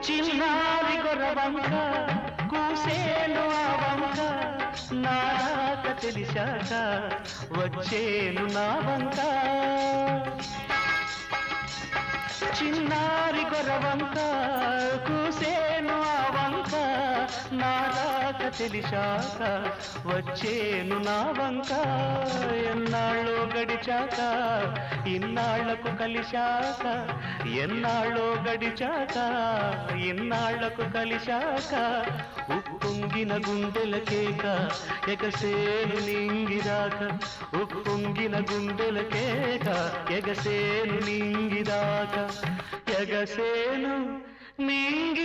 చిన్నారి గొర్రవంక కూసేను ఆ వంక నాక తెలిసాక వచ్చేను నా వంక చిన్నారి గొర్రవంక కూసేను ఆ వంక నాక తెలిసాక వచ్చేను నా వంక ఎన్నాళ్ళో గడిచాక ఇన్నాళ్లకు కలిశాక ఎన్నాళ్ళో గడిచాక ఇన్నాళ్లకు కలిశాక ఉప్పొంగిన గుండెల కేక ఎగసేను నింగిదాక ఉప్పొంగిన గుండెల కేక ఎగసేను నింగిదాక ఎగసేను నింగి